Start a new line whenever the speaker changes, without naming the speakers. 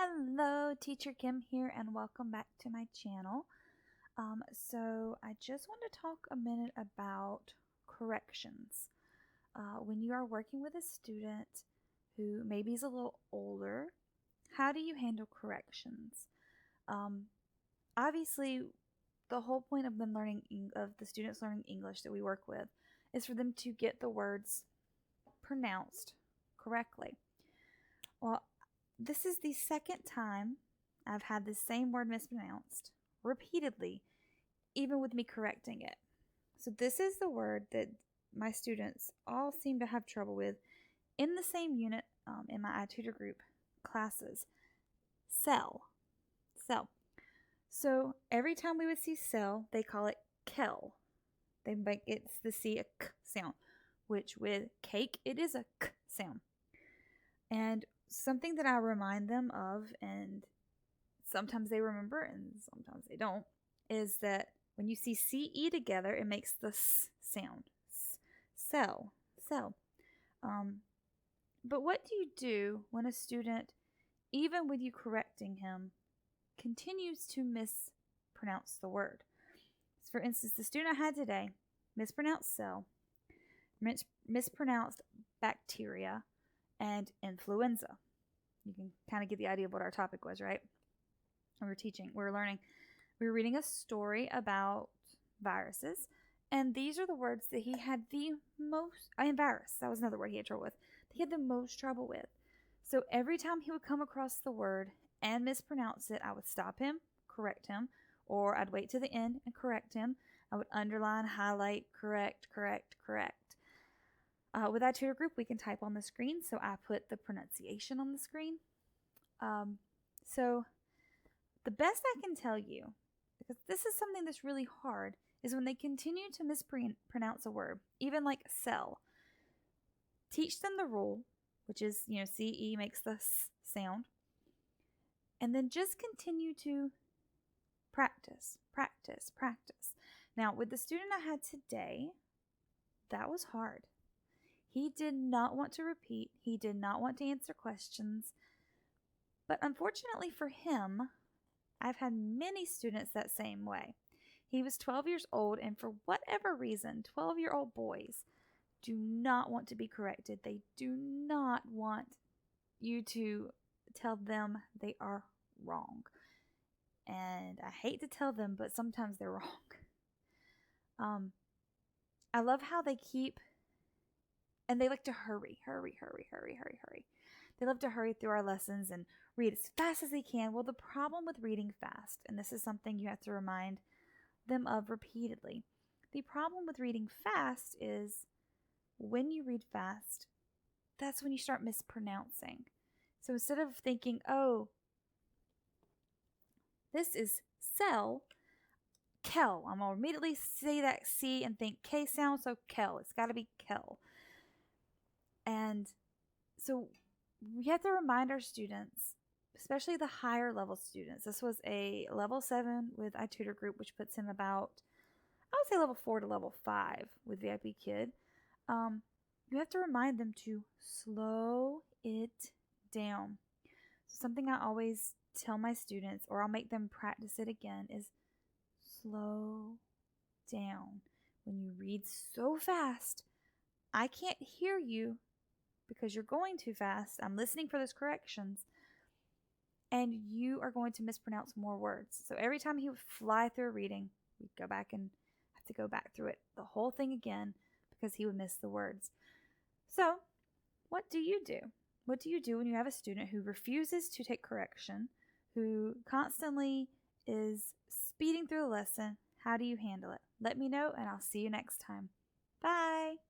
Hello, Teacher Kim here, and welcome back to my channel. So I just want to talk a minute about corrections. When you are working with a student who maybe is a little older, how do you handle corrections? Obviously, the whole point of the students learning English that we work with is for them to get the words pronounced correctly. Well, this is the second time I've had the same word mispronounced repeatedly, even with me correcting it. So this is the word that my students all seem to have trouble with in the same unit in my iTutorGroup classes. Cell. So every time we would see cell, they call it kel. They make it's the C a k sound, which with cake it is a k sound. And something that I remind them of, and sometimes they remember and sometimes they don't, is that when you see CE together, it makes the S sound. Cell. But what do you do when a student, even with you correcting him, continues to mispronounce the word? So for instance, the student I had today mispronounced cell, mispronounced bacteria, and influenza. You can kind of get the idea of what our topic was, right? We were reading a story about viruses, and these are the words that he had the most, virus, that was another word he had trouble with, he had the most trouble with. So every time he would come across the word and mispronounce it, I would stop him, correct him, or I'd wait to the end and correct him. I would underline, highlight, correct. With iTutorGroup, we can type on the screen, so I put the pronunciation on the screen. So the best I can tell you, because this is something that's really hard, is when they continue to mispronounce a word, even like cell. Teach them the rule, which is, CE makes the S sound, and then just continue to practice. Now, with the student I had today, that was hard. He did not want to repeat. He did not want to answer questions. But unfortunately for him, I've had many students that same way. He was 12 years old, and for whatever reason, 12-year-old boys do not want to be corrected. They do not want you to tell them they are wrong. And I hate to tell them, but sometimes they're wrong. I love how they keep, and they like to hurry. They love to hurry through our lessons and read as fast as they can. Well, the problem with reading fast, and this is something you have to remind them of repeatedly, the problem with reading fast is when you read fast, that's when you start mispronouncing. So instead of thinking, oh, this is cell, kel. I'm going to immediately say that C and think K sound, so kel. It's got to be kel. And so we have to remind our students, especially the higher level students. This was a level 7 with iTutorGroup, which puts him about, I would say level 4 to level 5 with VIPKid. You have to remind them to slow it down. So something I always tell my students, or I'll make them practice it again, is slow down. When you read so fast, I can't hear you because you're going too fast. I'm listening for those corrections, and you are going to mispronounce more words. So every time he would fly through a reading, we'd go back and have to go back through it, the whole thing again, because he would miss the words. So what do you do? What do you do when you have a student who refuses to take correction, who constantly is speeding through the lesson? How do you handle it? Let me know, and I'll see you next time. Bye!